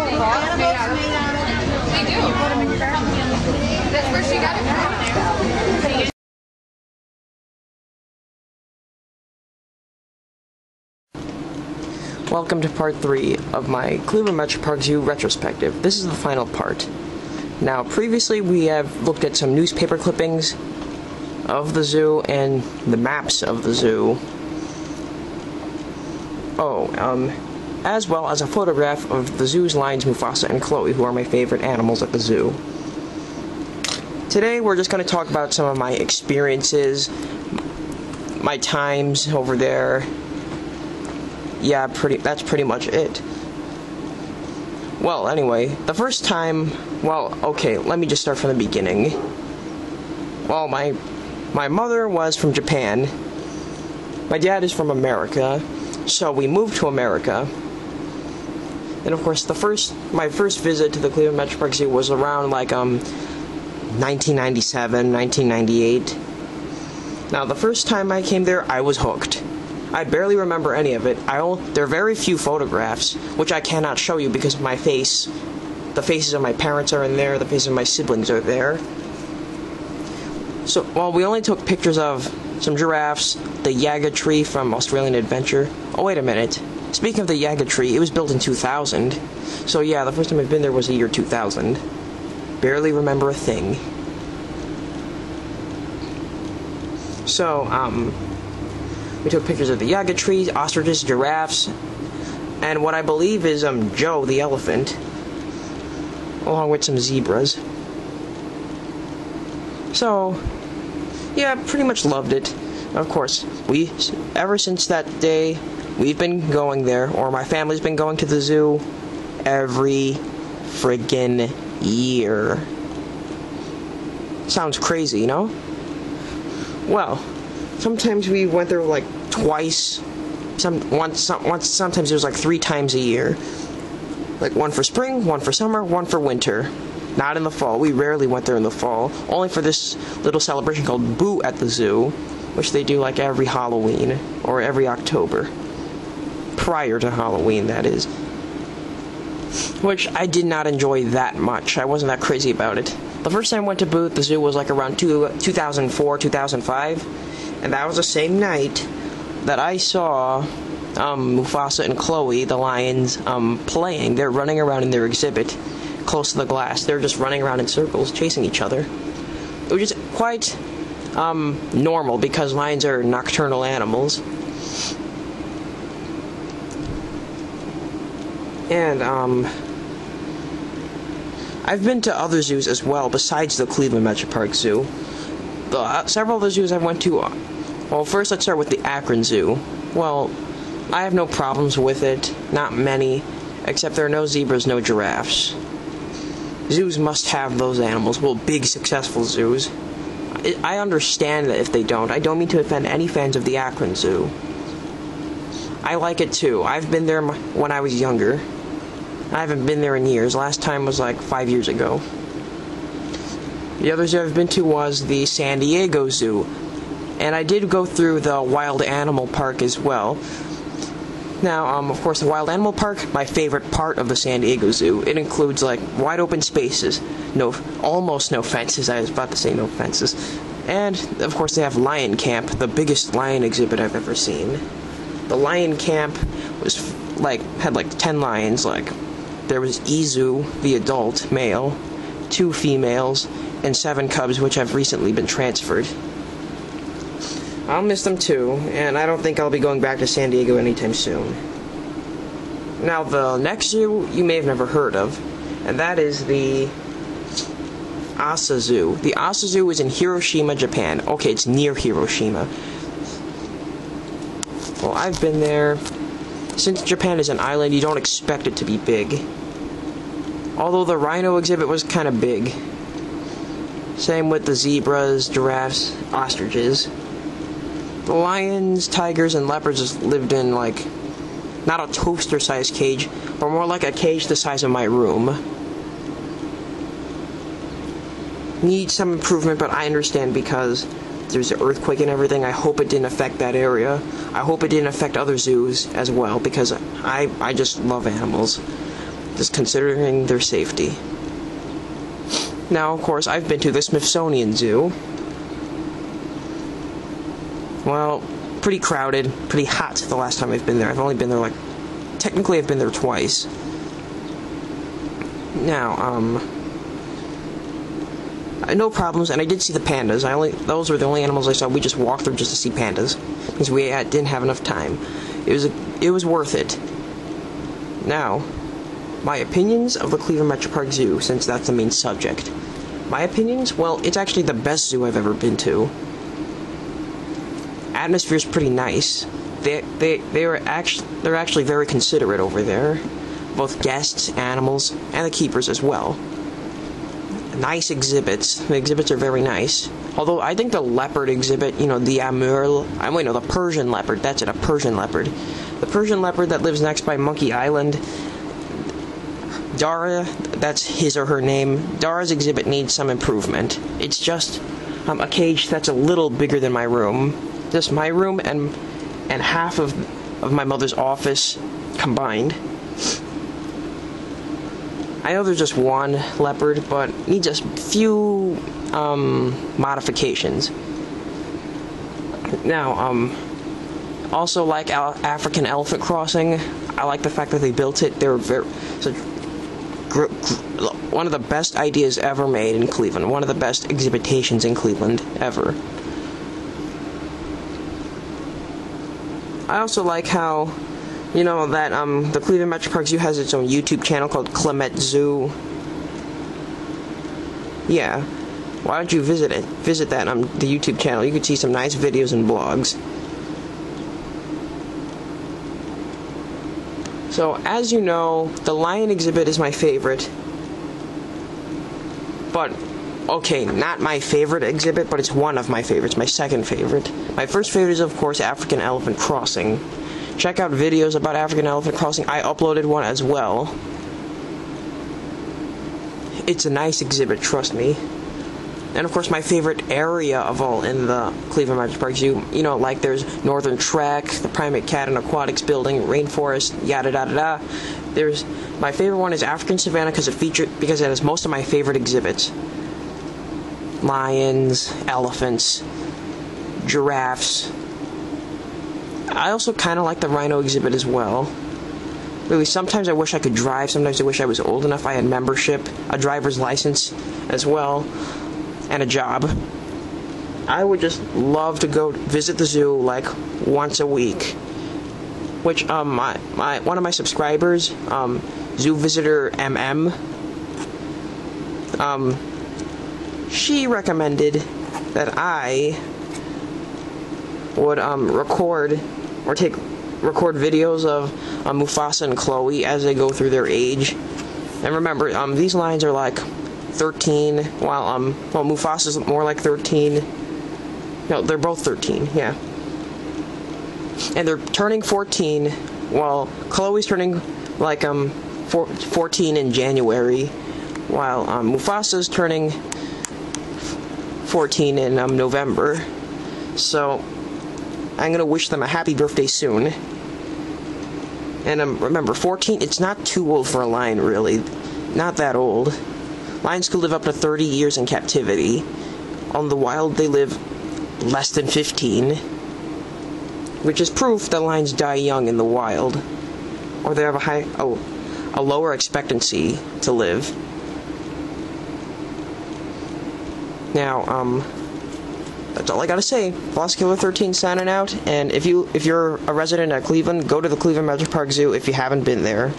animals made out of. They do. You put them in your garden. That's where she got it from. Welcome to part 3 of my Cleveland Metroparks Zoo retrospective. This is the final part. Now, previously we have looked at some newspaper clippings of the zoo and the maps of the zoo. As well as a photograph of the zoo's lions, Mufasa and Chloe, who are my favorite animals at the zoo. Today we're just going to talk about some of my experiences, my times over there. Yeah, that's pretty much it. Well, anyway, the first time, okay, let me just start from the beginning. Well, my mother was from Japan. My dad is from America, so we moved to America. And of course, my first visit to the Cleveland Metroparks Zoo was around like 1997, 1998. Now, the first time I came there, I was hooked. I barely remember any of it. There are very few photographs, which I cannot show you because the faces of my parents are in there, the faces of my siblings are there. So, we only took pictures of some giraffes, the Yaga tree from Australian Adventure. Oh, wait a minute. Speaking of the Yaga tree, it was built in 2000. So yeah, the first time I've been there was the year 2000. Barely remember a thing. So, we took pictures of the Yaga trees, ostriches, giraffes, and what I believe is Joe the elephant, along with some zebras. So, yeah, pretty much loved it. Of course, ever since that day, we've been going there, or my family's been going to the zoo every friggin' year. Sounds crazy, you know? Well, sometimes we went there like twice. Sometimes it was like 3 times a year. Like one for spring, one for summer, one for winter. Not in the fall. We rarely went there in the fall. Only for this little celebration called Boo at the Zoo, which they do like every Halloween or every October. Prior to Halloween, that is. Which I did not enjoy that much. I wasn't that crazy about it. The first time I went to Boo at the Zoo was like around 2004, 2005. And that was the same night that I saw Mufasa and Chloe, the lions, playing. They're running around in their exhibit close to the glass. They're just running around in circles, chasing each other. It was just quite normal because lions are nocturnal animals. And I've been to other zoos as well besides the Cleveland Metroparks Zoo. Several of the zoos I went to, well, first let's start with the Akron Zoo. Well, I have no problems with it, not many, except there are no zebras, no giraffes. Zoos must have those animals, well, big successful zoos. I understand that if they don't. I don't mean to offend any fans of the Akron Zoo. I like it too. I've been there when I was younger. I haven't been there in years. Last time was like 5 years ago. The other zoo I've been to was the San Diego Zoo. And I did go through the Wild Animal Park as well. Now, of course, the Wild Animal Park, my favorite part of the San Diego Zoo. It includes, like, wide open spaces. Almost no fences. I was about to say no fences. And, of course, they have Lion Camp, the biggest lion exhibit I've ever seen. The Lion Camp had 10 lions, there was Izu, the adult male, 2 females, and 7 cubs, which have recently been transferred. I'll miss them too, and I don't think I'll be going back to San Diego anytime soon. Now, the next zoo you may have never heard of, and that is the Asa Zoo. The Asa Zoo is in Hiroshima, Japan. Okay, it's near Hiroshima. Well, I've been there. Since Japan is an island, you don't expect it to be big. Although the rhino exhibit was kind of big. Same with the zebras, giraffes, ostriches. The lions, tigers, and leopards lived in, not a toaster-sized cage, but more like a cage the size of my room. Need some improvement, but I understand because there's an earthquake and everything. I hope it didn't affect that area. I hope it didn't affect other zoos as well, because I just love animals. just considering their safety. Now, of course, I've been to the Smithsonian Zoo. Well, pretty crowded, pretty hot the last time I've been there. I've only been there, technically I've been there twice. Now, no problems, and I did see the pandas. Those were the only animals I saw. We just walked through just to see pandas, because we didn't have enough time. It was worth it. Now, my opinions of the Cleveland Metroparks Zoo, since that's the main subject. My opinions? Well, it's actually the best zoo I've ever been to. Atmosphere's pretty nice. They're actually very considerate over there. Both guests, animals, and the keepers as well. Nice exhibits. The exhibits are very nice. Although I think the leopard exhibit, the Persian leopard, that's it, a Persian leopard. The Persian leopard that lives next by Monkey Island, Dara, that's his or her name, Dara's exhibit needs some improvement. It's just a cage that's a little bigger than my room. Just my room and half of my mother's office combined. I know there's just one leopard, but needs a few modifications. Now, also like African elephant crossing, I like the fact that they built it. They're one of the best ideas ever made in Cleveland. One of the best exhibitations in Cleveland ever. I also like how, that the Cleveland Metroparks Zoo has its own YouTube channel called Clement Zoo. Yeah, why don't you visit it? Visit that the YouTube channel. You could see some nice videos and blogs. So, as you know, the lion exhibit is my favorite. But, okay, not my favorite exhibit, but it's one of my favorites, my second favorite. My first favorite is, of course, African elephant crossing. Check out videos about African elephant crossing. I uploaded one as well. It's a nice exhibit, trust me. And of course, my favorite area of all in the Cleveland Metroparks Zoo, there's Northern Trek, the Primate Cat and Aquatics Building, Rainforest, yada yada yada. My favorite one is African Savannah because it has most of my favorite exhibits. Lions, elephants, giraffes. I also kind of like the rhino exhibit as well. Really, sometimes I wish I could drive, sometimes I wish I was old enough I had membership, a driver's license as well, and a job. I would just love to go visit the zoo once a week. Which one of my subscribers, Zoo Visitor MM, she recommended that I would record videos of Mufasa and Chloe as they go through their age. And remember, these lions are 13, while Mufasa's more like 13. No, they're both 13, yeah. And they're turning 14, while Chloe's turning 14 in January, while Mufasa's turning 14 in November. So I'm gonna wish them a happy birthday soon. And remember, 14, it's not too old for a lion, really. Not that old. Lions could live up to 30 years in captivity. On the wild, they live less than 15. Which is proof that lions die young in the wild. Or they have a lower expectancy to live. Now, that's all I gotta say. Boss Killer 13 signing out, and if you're a resident of Cleveland, go to the Cleveland Metroparks Zoo if you haven't been there.